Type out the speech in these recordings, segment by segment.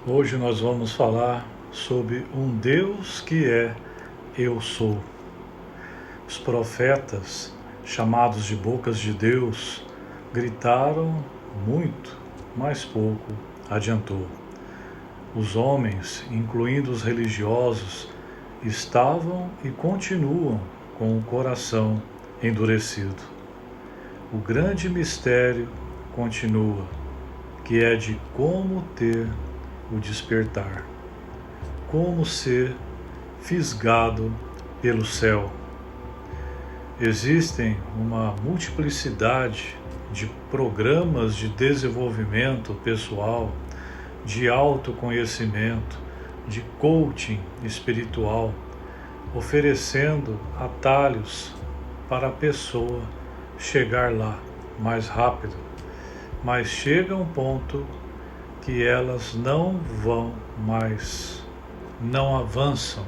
Hoje nós vamos falar sobre um Deus que é Eu Sou. Os profetas, chamados de bocas de Deus, gritaram muito, mas pouco adiantou. Os homens, incluindo os religiosos, estavam e continuam com o coração endurecido. O grande mistério continua, que é de como ter o despertar, como ser fisgado pelo céu. Existem uma multiplicidade de programas de desenvolvimento pessoal, de autoconhecimento, de coaching espiritual, oferecendo atalhos para a pessoa chegar lá mais rápido, mas chega um ponto que elas não vão mais, não avançam,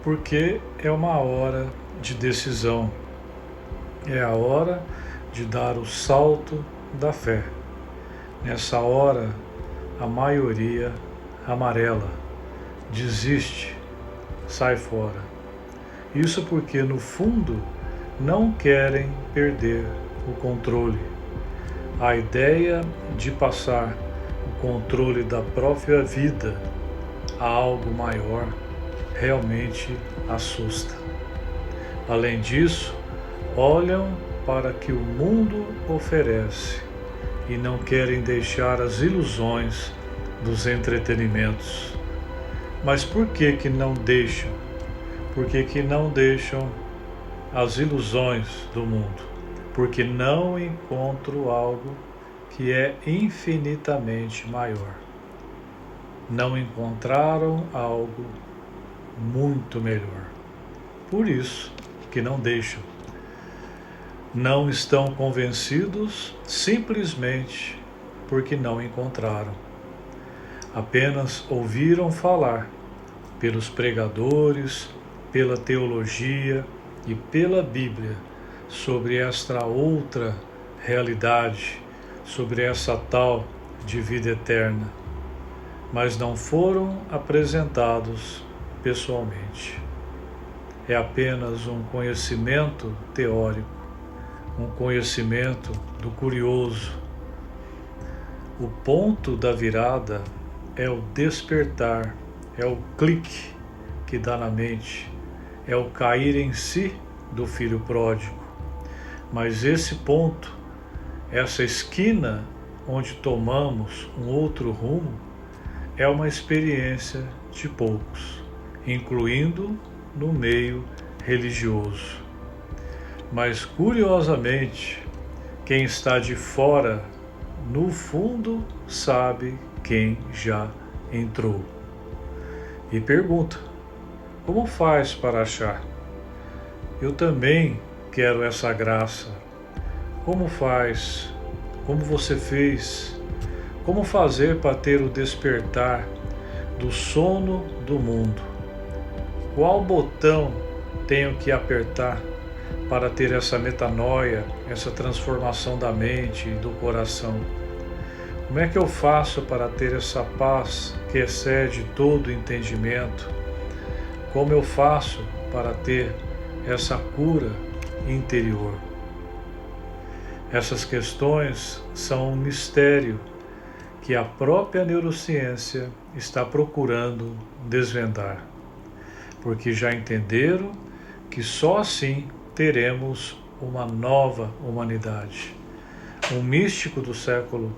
porque é uma hora de decisão, é a hora de dar o salto da fé. Nessa hora, a maioria amarela, desiste, sai fora. Isso porque, no fundo, não querem perder o controle. A ideia de passar o controle da própria vida a algo maior realmente assusta. Além disso, olham para o que o mundo oferece e não querem deixar as ilusões dos entretenimentos. Mas por que não deixam? Por que não deixam as ilusões do mundo? Porque não encontram algo que é infinitamente maior. Não encontraram algo muito melhor. Por isso que não deixam. Não estão convencidos simplesmente porque não encontraram. Apenas ouviram falar pelos pregadores, pela teologia e pela Bíblia sobre esta outra realidade, sobre essa tal de vida eterna, mas não foram apresentados pessoalmente. É apenas um conhecimento teórico, um conhecimento do curioso. O ponto da virada é o despertar, é o clique que dá na mente, é o cair em si do filho pródigo. Mas esse ponto, essa esquina onde tomamos um outro rumo, é uma experiência de poucos, incluindo no meio religioso. Mas, curiosamente, quem está de fora, no fundo, sabe quem já entrou. E pergunta: como faz para achar? Eu também quero essa graça. Como faz? Como você fez? Como fazer para ter o despertar do sono do mundo? Qual botão tenho que apertar para ter essa metanoia, essa transformação da mente e do coração? Como é que eu faço para ter essa paz que excede todo entendimento? Como eu faço para ter essa cura interior? Essas questões são um mistério que a própria neurociência está procurando desvendar, porque já entenderam que só assim teremos uma nova humanidade. Um místico do século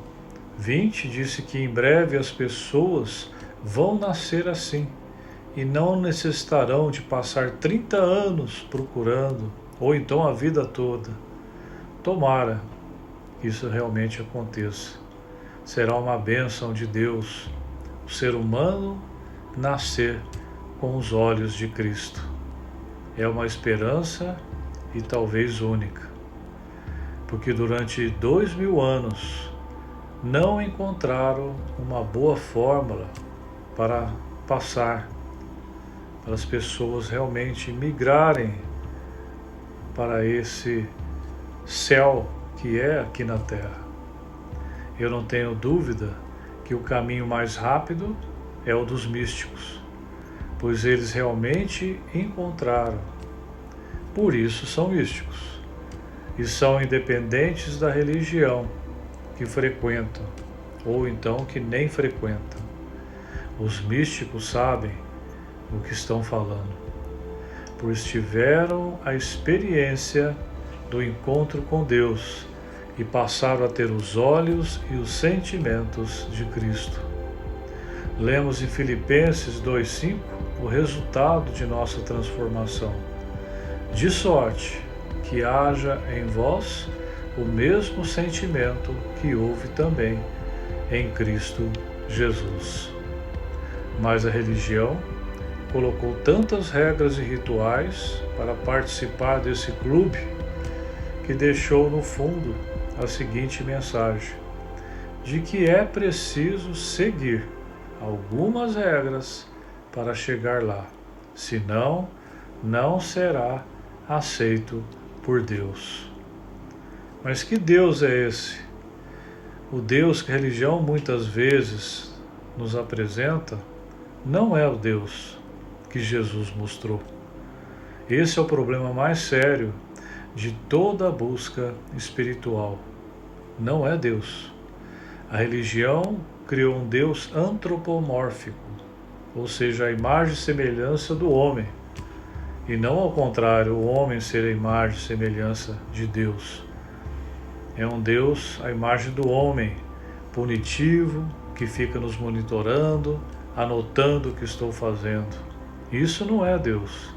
XX disse que em breve as pessoas vão nascer assim e não necessitarão de passar 30 anos procurando, ou então a vida toda. Tomara que isso realmente aconteça. Será uma bênção de Deus o ser humano nascer com os olhos de Cristo. É uma esperança e talvez única, porque durante 2000 anos não encontraram uma boa fórmula para passar, para as pessoas realmente migrarem para esse céu que é aqui na Terra. Eu não tenho dúvida que o caminho mais rápido é o dos místicos, pois eles realmente encontraram. Por isso são místicos e são independentes da religião que frequentam, ou então que nem frequentam. Os místicos sabem o que estão falando, pois tiveram a experiência do encontro com Deus e passaram a ter os olhos e os sentimentos de Cristo. Lemos em Filipenses 2,5 o resultado de nossa transformação. De sorte que haja em vós o mesmo sentimento que houve também em Cristo Jesus. Mas a religião colocou tantas regras e rituais para participar desse clube que deixou no fundo a seguinte mensagem: de que é preciso seguir algumas regras para chegar lá, senão não será aceito por Deus. Mas que Deus é esse? O Deus que a religião muitas vezes nos apresenta não é o Deus que Jesus mostrou. Esse é o problema mais sério de toda a busca espiritual. Não é Deus. A religião criou um Deus antropomórfico, ou seja, a imagem e semelhança do homem, e não ao contrário, o homem ser a imagem e semelhança de Deus. É um Deus à imagem do homem, punitivo, que fica nos monitorando, anotando o que estou fazendo. Isso não é Deus,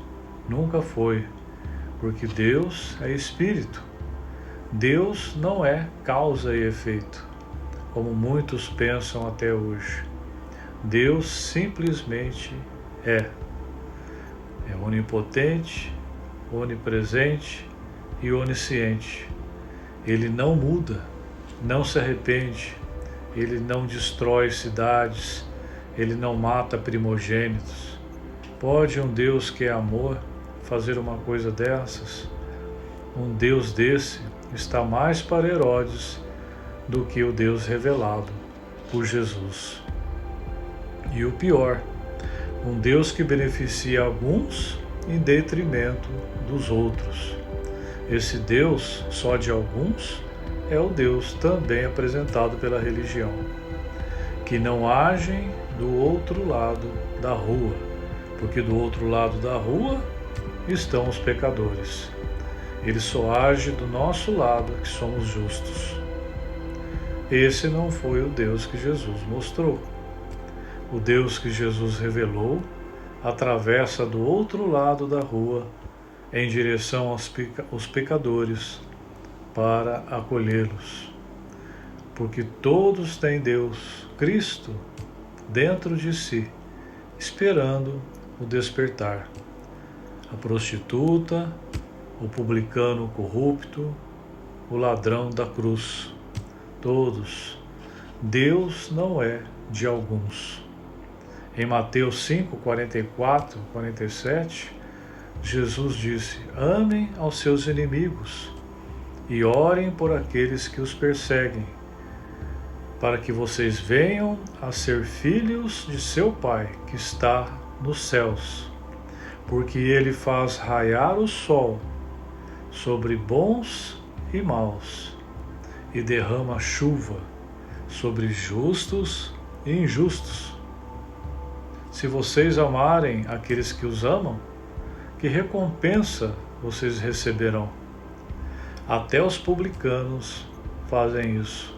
nunca foi, porque Deus é Espírito. Deus não é causa e efeito, como muitos pensam até hoje. Deus simplesmente é. É onipotente, onipresente e onisciente. Ele não muda, não se arrepende, ele não destrói cidades, ele não mata primogênitos. Pode um Deus que é amor fazer uma coisa dessas? Um Deus desse está mais para Herodes do que o Deus revelado por Jesus. E o pior, um Deus que beneficia alguns em detrimento dos outros. Esse Deus, só de alguns, é o Deus também apresentado pela religião, que não agem do outro lado da rua, porque do outro lado da rua estão os pecadores. Ele só age do nosso lado, que somos justos. Esse não foi o Deus que Jesus mostrou. O Deus que Jesus revelou atravessa do outro lado da rua em direção aos pecadores para acolhê-los. Porque todos têm Deus, Cristo, dentro de si, esperando o despertar. A prostituta, o publicano corrupto, o ladrão da cruz. Todos. Deus não é de alguns. Em Mateus 5, 44, 47, Jesus disse: amem aos seus inimigos e orem por aqueles que os perseguem, para que vocês venham a ser filhos de seu Pai que está nos céus, porque ele faz raiar o sol sobre bons e maus e derrama chuva sobre justos e injustos. Se vocês amarem aqueles que os amam, que recompensa vocês receberão? Até os publicanos fazem isso.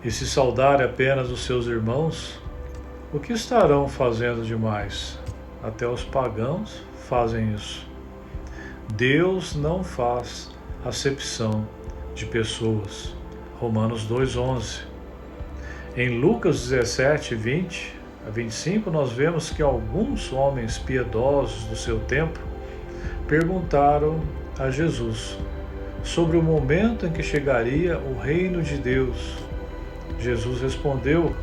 E se saudarem apenas os seus irmãos, o que estarão fazendo demais? Até os pagãos fazem isso. Deus não faz acepção de pessoas. Romanos 2,11. Em Lucas 17, 20 a 25, nós vemos que alguns homens piedosos do seu tempo perguntaram a Jesus sobre o momento em que chegaria o reino de Deus. Jesus respondeu: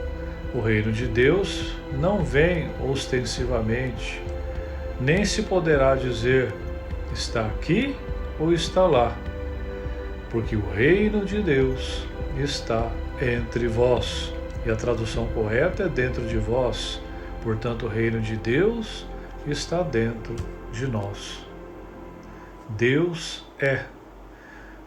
o reino de Deus não vem ostensivamente, nem se poderá dizer está aqui ou está lá, porque o reino de Deus está entre vós. E a tradução correta é dentro de vós. Portanto, o reino de Deus está dentro de nós. Deus é.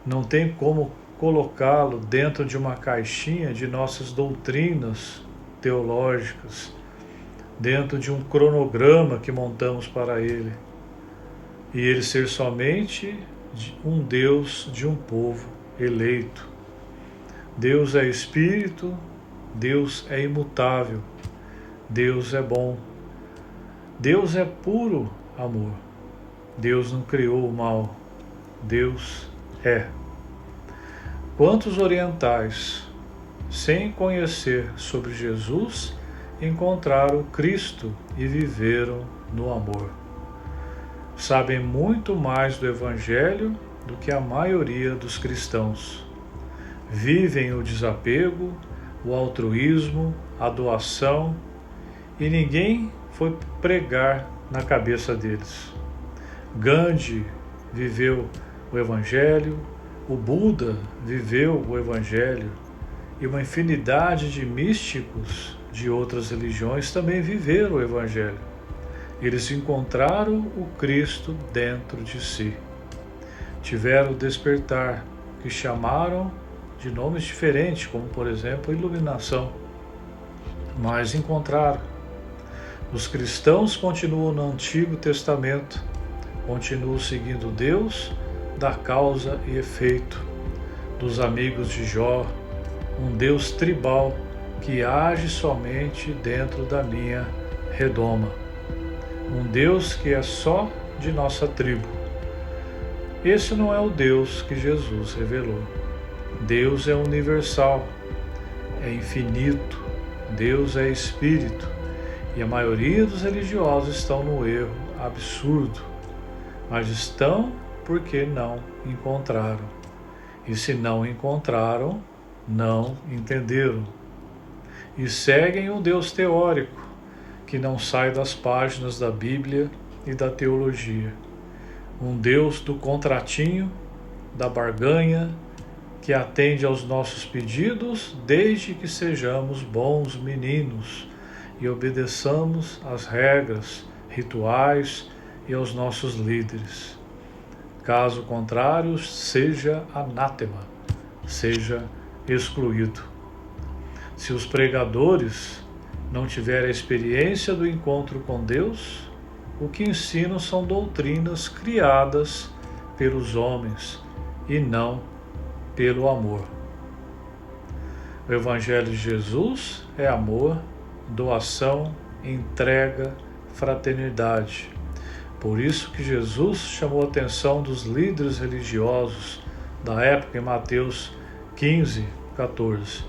Não tem como colocá-lo dentro de uma caixinha de nossas doutrinas teológicas, dentro de um cronograma que montamos para ele, e ele ser somente um Deus de um povo eleito. Deus é Espírito, Deus é imutável, Deus é bom, Deus é puro amor, Deus não criou o mal, Deus é. Quantos orientais, sem conhecer sobre Jesus, encontraram Cristo e viveram no amor? Sabem muito mais do Evangelho do que a maioria dos cristãos. Vivem o desapego, o altruísmo, a doação, e ninguém foi pregar na cabeça deles. Gandhi viveu o Evangelho, o Buda viveu o Evangelho, e uma infinidade de místicos de outras religiões também viveram o Evangelho. Eles encontraram o Cristo dentro de si. Tiveram o despertar, que chamaram de nomes diferentes, como por exemplo iluminação, mas encontraram. Os cristãos continuam no Antigo Testamento, continuam seguindo Deus da causa e efeito, dos amigos de Jó, um Deus tribal que age somente dentro da minha redoma, um Deus que é só de nossa tribo. Esse não é o Deus que Jesus revelou. Deus é universal, é infinito, Deus é espírito, e a maioria dos religiosos estão no erro absurdo, mas estão porque não encontraram. E se não encontraram, não entenderam. E seguem um Deus teórico, que não sai das páginas da Bíblia e da teologia. Um Deus do contratinho, da barganha, que atende aos nossos pedidos desde que sejamos bons meninos e obedeçamos às regras, rituais e aos nossos líderes. Caso contrário, seja anátema, seja excluído. Se os pregadores não tiverem a experiência do encontro com Deus, o que ensinam são doutrinas criadas pelos homens e não pelo amor. O Evangelho de Jesus é amor, doação, entrega, fraternidade. Por isso que Jesus chamou a atenção dos líderes religiosos da época em Mateus 15, 14.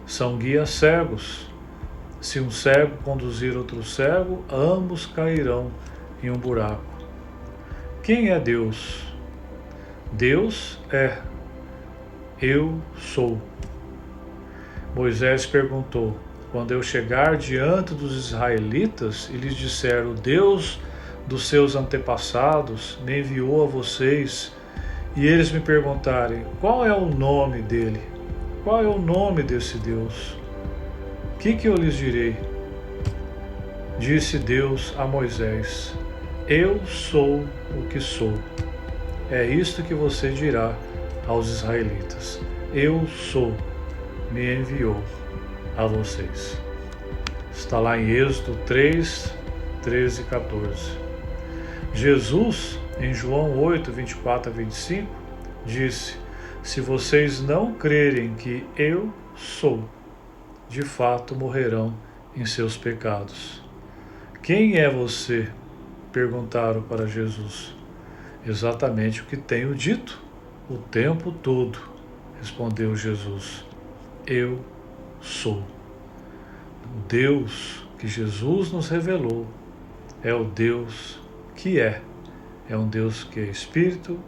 São guias cegos. Se um cego conduzir outro cego, ambos cairão em um buraco. Quem é Deus? Deus é Eu sou. Moisés perguntou: quando eu chegar diante dos israelitas e lhes disser, o Deus dos seus antepassados me enviou a vocês, e eles me perguntarem, qual é o nome dele? Qual é o nome desse Deus? O que eu lhes direi? Disse Deus a Moisés: eu sou o que sou. É isto que você dirá aos israelitas: eu sou, me enviou a vocês. Está lá em Êxodo 3, 13 e 14. Jesus, em João 8, 24 a 25, disse: se vocês não crerem que eu sou, de fato morrerão em seus pecados. Quem é você? Perguntaram para Jesus. Exatamente o que tenho dito o tempo todo, respondeu Jesus. Eu sou. O Deus que Jesus nos revelou é o Deus que é. É um Deus que é Espírito,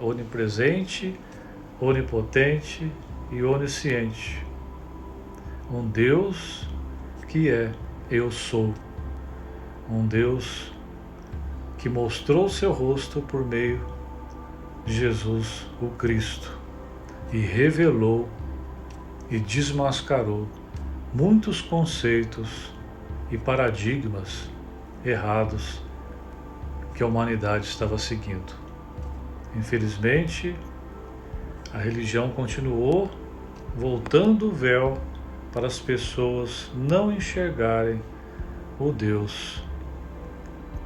onipresente, onipotente e onisciente. Um Deus que é Eu sou. Um Deus que mostrou seu rosto por meio de Jesus, o Cristo, e revelou e desmascarou muitos conceitos e paradigmas errados que a humanidade estava seguindo. Infelizmente, a religião continuou voltando o véu para as pessoas não enxergarem o Deus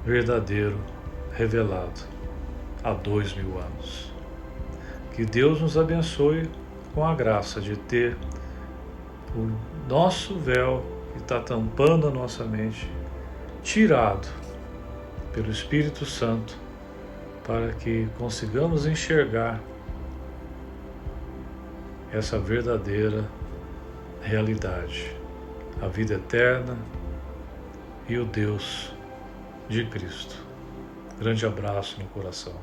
verdadeiro revelado há 2000 anos. Que Deus nos abençoe com a graça de ter o nosso véu que está tampando a nossa mente tirado pelo Espírito Santo, para que consigamos enxergar essa verdadeira realidade, a vida eterna e o Deus de Cristo. Grande abraço no coração.